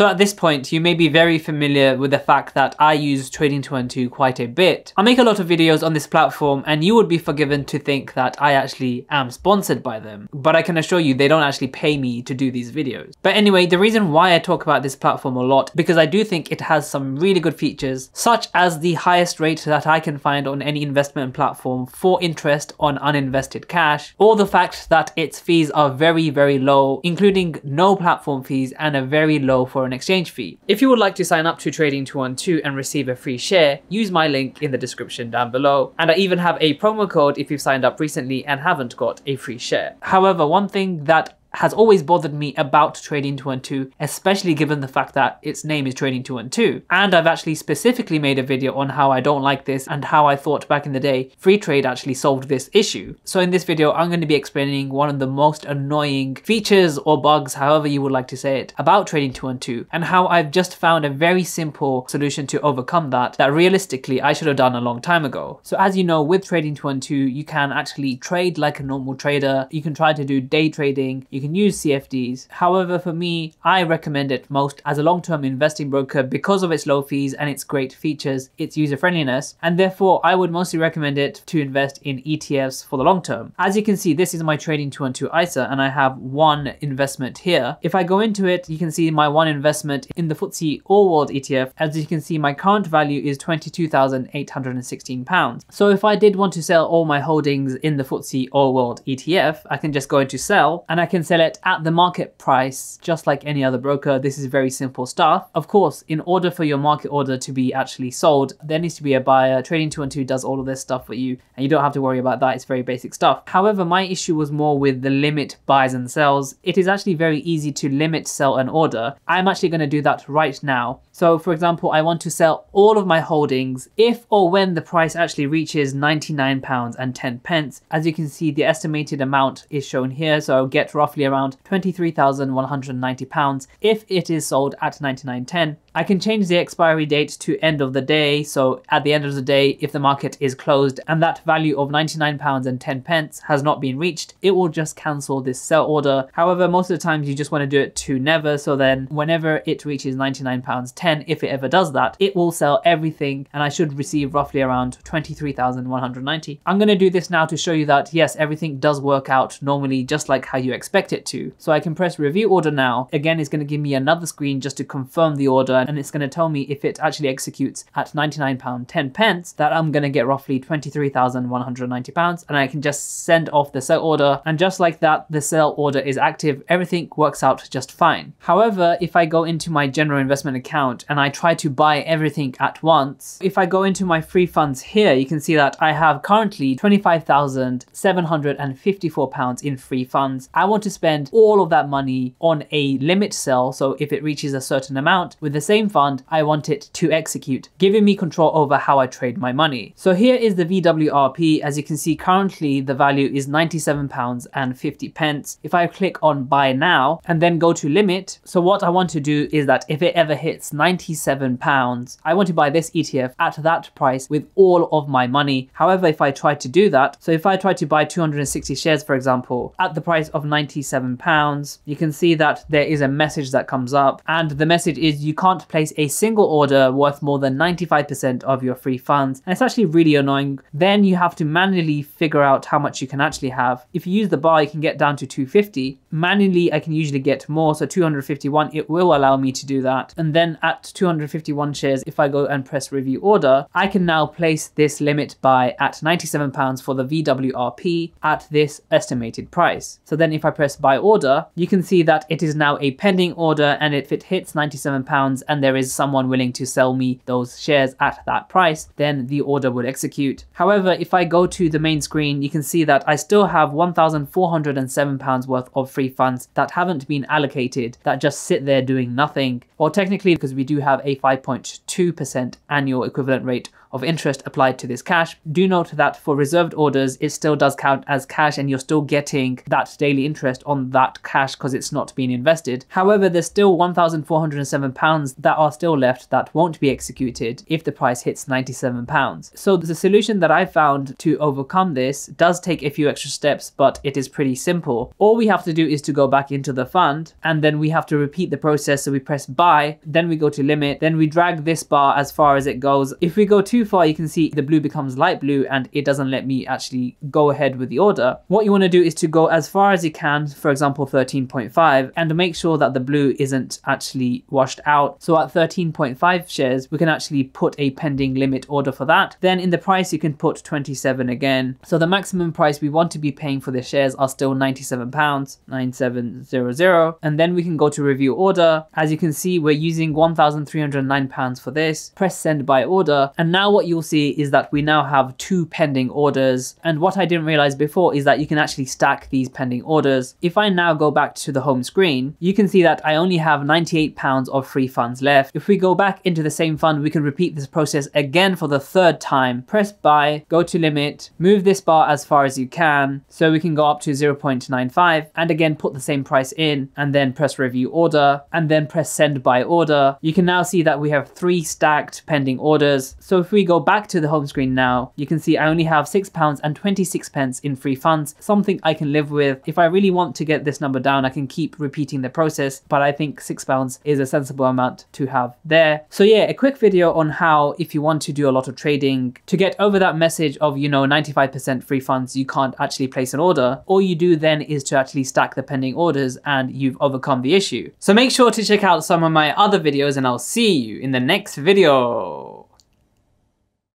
So at this point, you may be very familiar with the fact that I use Trading212 quite a bit. I make a lot of videos on this platform and you would be forgiven to think that I actually am sponsored by them. But I can assure you they don't actually pay me to do these videos. But anyway, the reason why I talk about this platform a lot, because I do think it has some really good features, such as the highest rate that I can find on any investment platform for interest on uninvested cash, or the fact that its fees are very, very low, including no platform fees and a very low foreign exchange fee. If you would like to sign up to Trading212 and receive a free share, use my link in the description down below. And I even have a promo code if you've signed up recently and haven't got a free share. However, one thing that has always bothered me about Trading212, especially given the fact that its name is Trading212. And I've actually specifically made a video on how I don't like this and how I thought back in the day free trade actually solved this issue. So in this video, I'm going to be explaining one of the most annoying features or bugs, however you would like to say it, about Trading212, and how I've just found a very simple solution to overcome that realistically I should have done a long time ago. So as you know, with Trading212, you can actually trade like a normal trader. You can try to do day trading. You can use CFDs. However, for me, I recommend it most as a long-term investing broker because of its low fees and its great features, its user friendliness, and therefore I would mostly recommend it to invest in ETFs for the long term. As you can see, this is my Trading212 ISA and I have one investment here. If I go into it, you can see my one investment in the FTSE All World ETF. As you can see, my current value is £22,816. So if I did want to sell all my holdings in the FTSE All World ETF, I can just go into sell and I can sell it at the market price, just like any other broker. This is very simple stuff. Of course, in order for your market order to be actually sold, there needs to be a buyer. Trading212 does all of this stuff for you, and you don't have to worry about that. It's very basic stuff. However, my issue was more with the limit buys and sells. It is actually very easy to limit sell an order. I'm actually going to do that right now. So for example, I want to sell all of my holdings if or when the price actually reaches £99.10. As you can see, the estimated amount is shown here. So I'll get roughly around £23,190 if it is sold at 99.10. I can change the expiry date to end of the day. So at the end of the day, if the market is closed and that value of £99.10 has not been reached, it will just cancel this sell order. However, most of the times you just want to do it to never. So then whenever it reaches £99.10, if it ever does that, it will sell everything and I should receive roughly around £23,190. I'm going to do this now to show you that yes, everything does work out normally just like how you expect it to. So I can press review order now. Again, it's going to give me another screen just to confirm the order, and it's going to tell me if it actually executes at £99.10 that I'm going to get roughly £23,190, and I can just send off the sell order, and just like that, the sell order is active. Everything works out just fine. However, if I go into my general investment account and I try to buy everything at once, if I go into my free funds here, you can see that I have currently £25,754 in free funds. I want to spend all of that money on a limit sell. So if it reaches a certain amount with the same fund, I want it to execute, giving me control over how I trade my money. So here is the VWRP. As you can see, currently the value is £97.50. If I click on buy now and then go to limit, so what I want to do is that if it ever hits £97, I want to buy this ETF at that price with all of my money. However, if I try to do that, so if I try to buy 260 shares, for example, at the price of £97, you can see that there is a message that comes up, and the message is you can't place a single order worth more than 95% of your free funds. And it's actually really annoying. Then you have to manually figure out how much you can actually have. If you use the bar, you can get down to 250. Manually, I can usually get more, so 251, it will allow me to do that. And then at 251 shares, if I go and press review order, I can now place this limit buy at £97 for the VWRP at this estimated price. So then if I press buy order, you can see that it is now a pending order, and if it hits £97 and there is someone willing to sell me those shares at that price, then the order would execute. However, if I go to the main screen, you can see that I still have £1,407 worth of free funds that haven't been allocated, that just sit there doing nothing. Well, technically, because we do have a 5.2% annual equivalent rate of interest applied to this cash. Do note that for reserved orders, it still does count as cash and you're still getting that daily interest on that cash because it's not being invested. However, there's still £1,407 that are still left that won't be executed if the price hits £97. So the solution that I found to overcome this does take a few extra steps, but it is pretty simple. All we have to do is to go back into the fund, and then we have to repeat the process. So we press buy, then we go to limit, then we drag this bar as far as it goes. If we go too far, you can see the blue becomes light blue and it doesn't let me actually go ahead with the order. What you want to do is to go as far as you can, for example 13.5, and make sure that the blue isn't actually washed out. So at 13.5 shares, we can actually put a pending limit order for that. Then in the price, you can put 27 again. So the maximum price we want to be paying for the shares are still £97, 9700. And then we can go to review order. As you can see, we're using £1,309 for this. Press send by order. And now what you'll see is that we now have 2 pending orders. And what I didn't realize before is that you can actually stack these pending orders. If I now go back to the home screen, you can see that I only have £98 of free funds left. If we go back into the same fund, we can repeat this process again for the 3rd time. Press buy, go to limit, move this bar as far as you can. So we can go up to 0.95 and again put the same price in, and then press review order and then press send by order. You can now see that we have 3 stacked pending orders. So if we go back to the home screen now, you can see I only have £6.26 in free funds, something I can live with. If I really want to get this number down, I can keep repeating the process, but I think £6 is a sensible amount to have there. So yeah, a quick video on how, if you want to do a lot of trading, to get over that message of, 95% free funds, you can't actually place an order. All you do then is to actually stack the pending orders and you've overcome the issue. So make sure to check out some of my other videos and I'll see you in the next video.